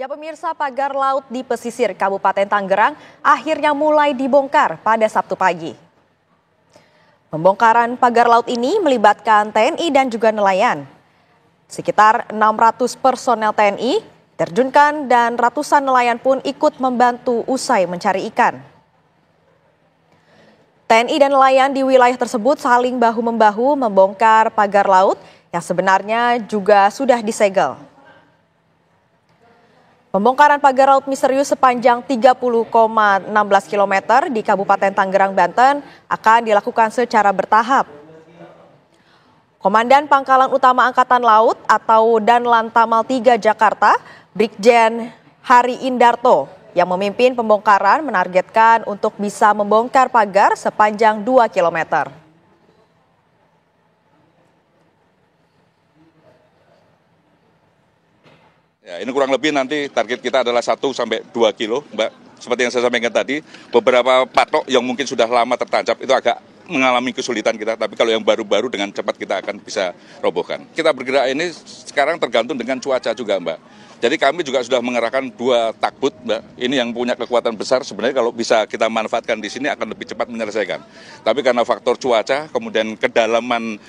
Ya pemirsa, pagar laut di pesisir Kabupaten Tangerang akhirnya mulai dibongkar pada Sabtu pagi. Pembongkaran pagar laut ini melibatkan TNI dan juga nelayan. Sekitar 600 personel TNI terjunkan dan ratusan nelayan pun ikut membantu usai mencari ikan. TNI dan nelayan di wilayah tersebut saling bahu-membahu membongkar pagar laut yang sebenarnya juga sudah disegel. Pembongkaran pagar laut misterius sepanjang 30,16 km di Kabupaten Tangerang, Banten akan dilakukan secara bertahap. Komandan Pangkalan Utama Angkatan Laut atau Danlantamal 3 Jakarta, Brigjen Hari Indarto, yang memimpin pembongkaran menargetkan untuk bisa membongkar pagar sepanjang 2 km. Ya, ini kurang lebih nanti target kita adalah 1 sampai 2 kilo, Mbak. Seperti yang saya sampaikan tadi, beberapa patok yang mungkin sudah lama tertancap itu agak mengalami kesulitan kita, tapi kalau yang baru-baru dengan cepat kita akan bisa robohkan. Kita bergerak ini sekarang tergantung dengan cuaca juga, Mbak. Jadi kami juga sudah mengerahkan 2 takbut, Mbak. Ini yang punya kekuatan besar, sebenarnya kalau bisa kita manfaatkan di sini akan lebih cepat menyelesaikan. Tapi karena faktor cuaca, kemudian kedalaman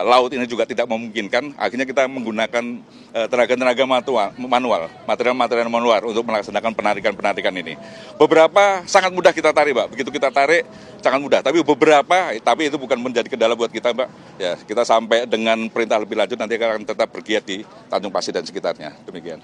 laut ini juga tidak memungkinkan, akhirnya kita menggunakan tenaga-tenaga manual, material-material manual untuk melaksanakan penarikan ini. Beberapa sangat mudah kita tarik, Mbak. Begitu kita tarik, sangat mudah. Tapi itu bukan menjadi kendala buat kita, Mbak. Ya, kita sampai dengan perintah lebih lanjut nanti akan tetap bergiat di Tanjung Pasir dan sekitarnya. Demikian.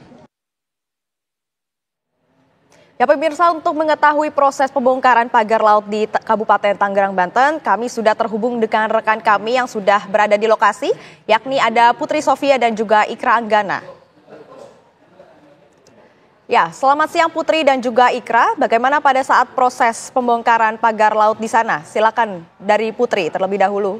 Ya pemirsa, untuk mengetahui proses pembongkaran pagar laut di Kabupaten Tangerang, Banten, kami sudah terhubung dengan rekan kami yang sudah berada di lokasi, yakni ada Putri Sofia dan juga Ikra Anggana. Ya, selamat siang Putri dan juga Ikra. Bagaimana pada saat proses pembongkaran pagar laut di sana? Silakan dari Putri terlebih dahulu.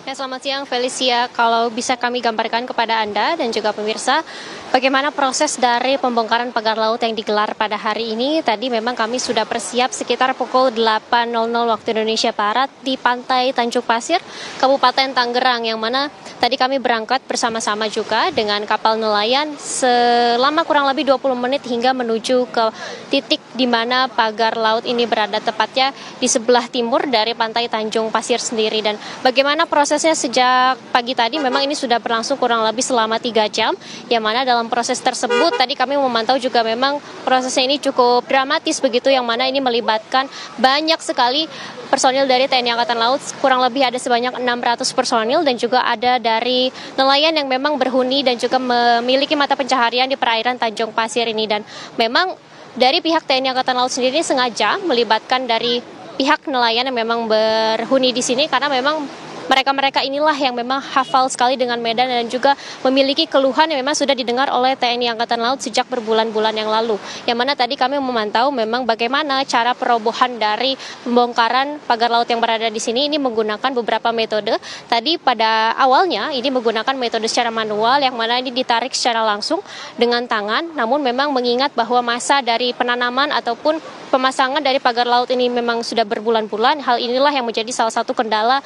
Ya, selamat siang Felicia. Kalau bisa kami gambarkan kepada Anda dan juga pemirsa, bagaimana proses dari pembongkaran pagar laut yang digelar pada hari ini. Tadi memang kami sudah bersiap sekitar pukul 8.00 waktu Indonesia Barat di Pantai Tanjung Pasir, Kabupaten Tangerang, yang mana tadi kami berangkat bersama-sama juga dengan kapal nelayan selama kurang lebih 20 menit hingga menuju ke titik di mana pagar laut ini berada, tepatnya di sebelah timur dari Pantai Tanjung Pasir sendiri. Dan bagaimana prosesnya sejak pagi tadi, memang ini sudah berlangsung kurang lebih selama 3 jam, yang mana dalam proses tersebut tadi kami memantau juga memang prosesnya ini cukup dramatis begitu, yang mana ini melibatkan banyak sekali personil dari TNI Angkatan Laut, kurang lebih ada sebanyak 600 personil, dan juga ada dari nelayan yang memang berhuni dan juga memiliki mata pencaharian di perairan Tanjung Pasir ini. Dan memang dari pihak TNI Angkatan Laut sendiri sengaja melibatkan dari pihak nelayan yang memang berhuni di sini, karena memang mereka-mereka inilah yang memang hafal sekali dengan medan dan juga memiliki keluhan yang memang sudah didengar oleh TNI Angkatan Laut sejak berbulan-bulan yang lalu. Yang mana tadi kami memantau memang bagaimana cara perobohan dari pembongkaran pagar laut yang berada di sini. Ini menggunakan beberapa metode. Tadi pada awalnya ini menggunakan metode secara manual, yang mana ini ditarik secara langsung dengan tangan. Namun memang mengingat bahwa masa dari penanaman ataupun pemasangan dari pagar laut ini memang sudah berbulan-bulan, hal inilah yang menjadi salah satu kendala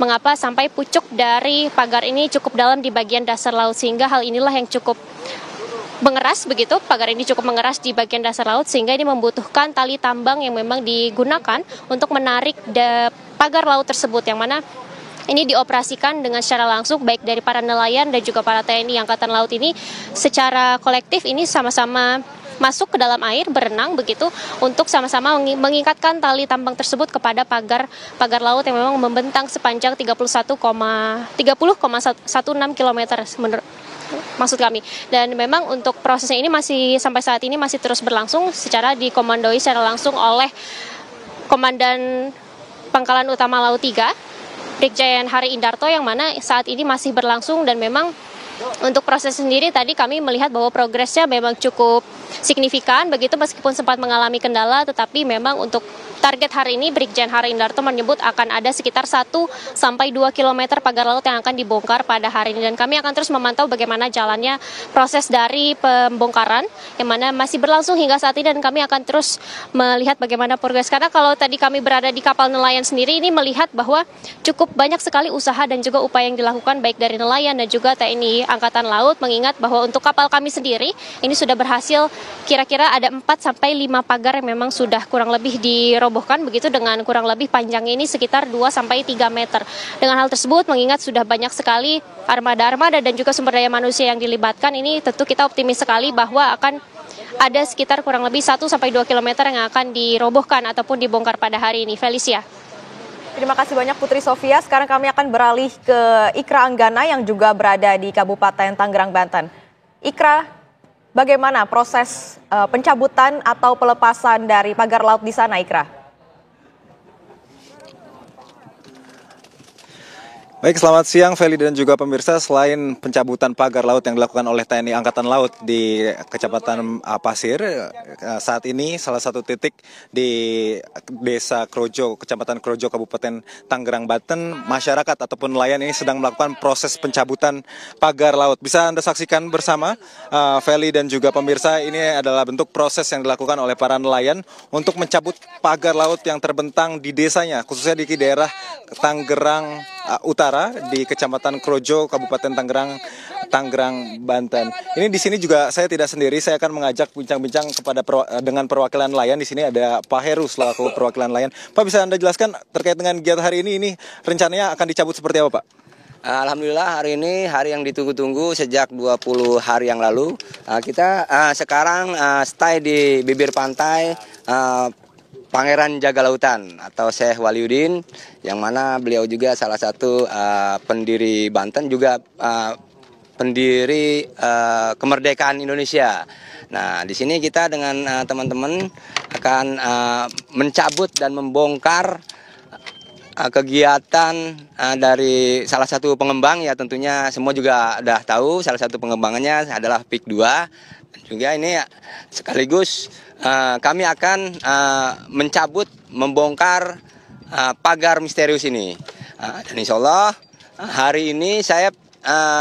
mengapa sampai pucuk dari pagar ini cukup dalam di bagian dasar laut, sehingga hal inilah yang cukup mengeras begitu, pagar ini cukup mengeras di bagian dasar laut, sehingga ini membutuhkan tali tambang yang memang digunakan untuk menarik pagar laut tersebut, yang mana ini dioperasikan dengan secara langsung baik dari para nelayan dan juga para TNI Angkatan Laut ini secara kolektif ini sama-sama masuk ke dalam air, berenang begitu, untuk sama-sama mengikatkan tali tambang tersebut kepada pagar laut yang memang membentang sepanjang 30,16 km maksud kami. Dan memang untuk prosesnya ini masih sampai saat ini masih terus berlangsung, secara dikomandoi secara langsung oleh Komandan Pangkalan Utama Laut 3, Brigjen Hari Indarto, yang mana saat ini masih berlangsung. Dan memang untuk proses sendiri tadi kami melihat bahwa progresnya memang cukup signifikan begitu meskipun sempat mengalami kendala, tetapi memang untuk target hari ini Brigjen Hari Indarto menyebut akan ada sekitar 1 sampai 2 km pagar laut yang akan dibongkar pada hari ini, dan kami akan terus memantau bagaimana jalannya proses dari pembongkaran yang mana masih berlangsung hingga saat ini, dan kami akan terus melihat bagaimana progres, karena kalau tadi kami berada di kapal nelayan sendiri ini melihat bahwa cukup banyak sekali usaha dan juga upaya yang dilakukan baik dari nelayan dan juga TNI Angkatan Laut, mengingat bahwa untuk kapal kami sendiri ini sudah berhasil kira-kira ada 4 sampai 5 pagar yang memang sudah kurang lebih dirobohkan begitu, dengan kurang lebih panjangnya ini sekitar 2 sampai 3 meter. Dengan hal tersebut mengingat sudah banyak sekali armada-armada dan juga sumber daya manusia yang dilibatkan, ini tentu kita optimis sekali bahwa akan ada sekitar kurang lebih 1 sampai 2 km yang akan dirobohkan ataupun dibongkar pada hari ini. Felicia. Terima kasih banyak Putri Sofia. Sekarang kami akan beralih ke Ikra Anggana yang juga berada di Kabupaten Tangerang, Banten. Ikra, bagaimana proses pencabutan atau pelepasan dari pagar laut di sana, Ikra? Baik, selamat siang Feli dan juga pemirsa. Selain pencabutan pagar laut yang dilakukan oleh TNI Angkatan Laut di Kecamatan Pasir, saat ini salah satu titik di Desa Krojo, Kecamatan Krojo, Kabupaten Tangerang, Banten, masyarakat ataupun nelayan ini sedang melakukan proses pencabutan pagar laut. Bisa Anda saksikan bersama, Feli dan juga pemirsa, ini adalah bentuk proses yang dilakukan oleh para nelayan untuk mencabut pagar laut yang terbentang di desanya, khususnya di daerah Tangerang Utara, di Kecamatan Krojo, Kabupaten Tangerang, Banten. Ini di sini juga saya tidak sendiri, saya akan mengajak bincang-bincang dengan perwakilan nelayan. Di sini ada Pak Heru selaku perwakilan nelayan. Pak, bisa Anda jelaskan terkait dengan kegiatan hari ini rencananya akan dicabut seperti apa, Pak? Alhamdulillah hari ini hari yang ditunggu-tunggu sejak 20 hari yang lalu. Kita sekarang stay di bibir pantai Pangeran Jaga Lautan atau Syekh Waliuddin, yang mana beliau juga salah satu pendiri Banten, juga pendiri kemerdekaan Indonesia. Nah, di sini kita dengan teman-teman akan mencabut dan membongkar kegiatan dari salah satu pengembang, ya tentunya semua juga udah tahu salah satu pengembangannya adalah PIK 2. Juga ini sekaligus kami akan mencabut, membongkar pagar misterius ini. Dan insya Allah hari ini saya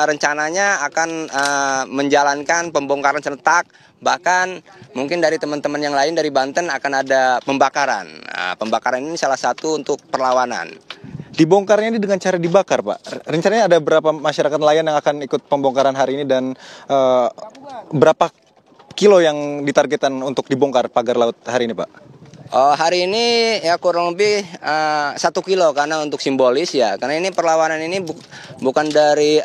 rencananya akan menjalankan pembongkaran serentak, bahkan mungkin dari teman-teman yang lain dari Banten akan ada pembakaran. Pembakaran ini salah satu untuk perlawanan. Dibongkarnya ini dengan cara dibakar, Pak. Rencananya ada berapa masyarakat nelayan yang akan ikut pembongkaran hari ini, dan berapa kilo yang ditargetkan untuk dibongkar pagar laut hari ini, Pak? Hari ini ya kurang lebih 1 kilo, karena untuk simbolis ya. Karena ini perlawanan ini bukan dari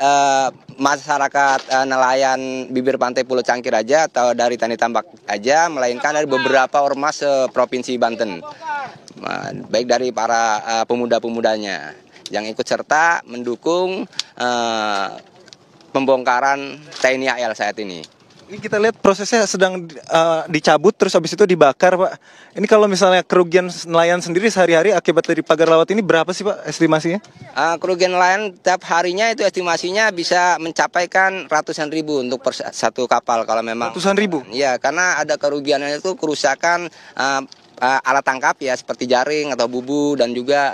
masyarakat nelayan bibir pantai Pulau Cangkir aja atau dari Tani Tambak aja, melainkan dari beberapa ormas Provinsi Banten. Baik dari para pemuda-pemudanya yang ikut serta mendukung pembongkaran TNI AL saat ini. Ini kita lihat prosesnya sedang dicabut terus habis itu dibakar, Pak. Ini kalau misalnya kerugian nelayan sendiri sehari-hari akibat dari pagar laut ini berapa sih, Pak, estimasinya? Kerugian nelayan tiap harinya itu estimasinya bisa mencapaikan ratusan ribu untuk satu kapal kalau memang. Ratusan ribu? Iya, karena ada kerugiannya itu kerusakan alat tangkap ya, seperti jaring atau bubu, dan juga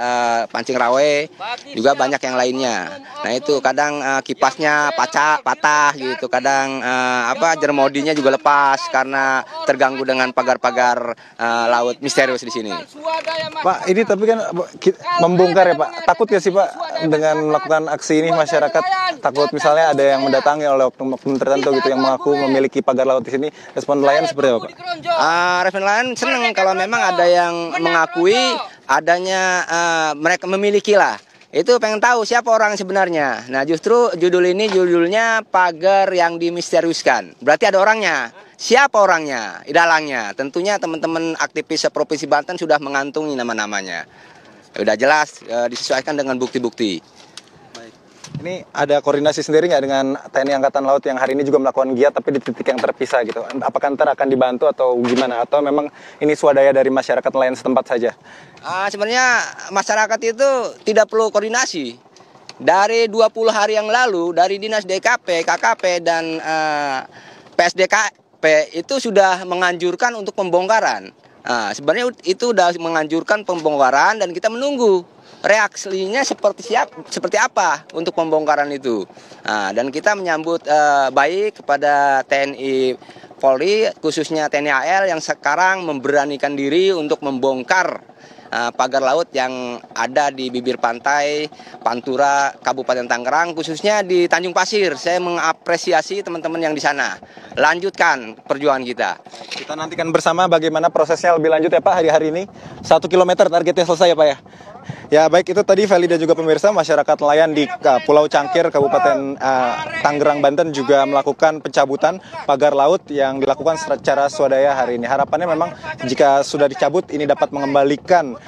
pancing rawe, juga banyak yang lainnya. Nah itu kadang kipasnya patah gitu, kadang jermodinya juga lepas karena terganggu dengan pagar-pagar laut misterius di sini. Pak, ini tapi kan membongkar ya, Pak. Takut ya sih, Pak, dengan melakukan aksi ini masyarakat? Takut misalnya ada yang mendatangi oleh oknum tertentu gitu yang mengaku memiliki pagar laut di sini. Respon nelayan seperti apa, Pak? Respon nelayan senang kalau memang ada yang mengakui adanya mereka memiliki lah. Itu pengen tahu siapa orang sebenarnya. Nah justru judulnya pagar yang dimisteriuskan. Berarti ada orangnya. Siapa orangnya, dalangnya? Tentunya teman-teman aktivis Provinsi Banten sudah mengantungi nama-namanya. Sudah jelas disesuaikan dengan bukti-bukti. Ini ada koordinasi sendiri nggak dengan TNI Angkatan Laut yang hari ini juga melakukan giat tapi di titik yang terpisah gitu? Apakah ntar akan dibantu atau gimana? Atau memang ini swadaya dari masyarakat nelayan setempat saja? Sebenarnya masyarakat itu tidak perlu koordinasi. Dari 20 hari yang lalu dari Dinas DKP, KKP, dan PSDK KP itu sudah menganjurkan untuk pembongkaran. Nah, sebenarnya itu sudah menganjurkan pembongkaran dan kita menunggu reaksinya seperti apa untuk pembongkaran itu. Nah, dan kita menyambut baik kepada TNI Polri, khususnya TNI AL yang sekarang memberanikan diri untuk membongkar pagar laut yang ada di bibir pantai Pantura, Kabupaten Tangerang, khususnya di Tanjung Pasir. Saya mengapresiasi teman-teman yang di sana. Lanjutkan perjuangan kita. Kita nantikan bersama bagaimana prosesnya lebih lanjut ya Pak hari ini. 1 kilometer targetnya selesai ya Pak ya. Ya baik, itu tadi Feli dan juga pemirsa, masyarakat nelayan di Pulau Cangkir, Kabupaten Tangerang, Banten juga melakukan pencabutan pagar laut yang dilakukan secara swadaya hari ini. Harapannya memang jika sudah dicabut ini dapat mengembalikan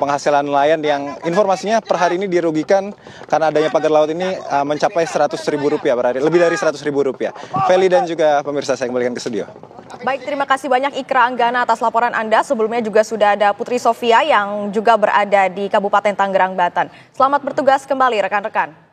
penghasilan nelayan yang informasinya per hari ini dirugikan karena adanya pagar laut ini mencapai Rp100.000 per hari, lebih dari Rp100.000. Feli dan juga pemirsa, saya kembalikan ke studio. Baik, terima kasih banyak Ikra Anggana atas laporan Anda. Sebelumnya juga sudah ada Putri Sofia yang juga berada di Kabupaten Tangerang, Banten. Selamat bertugas kembali rekan-rekan.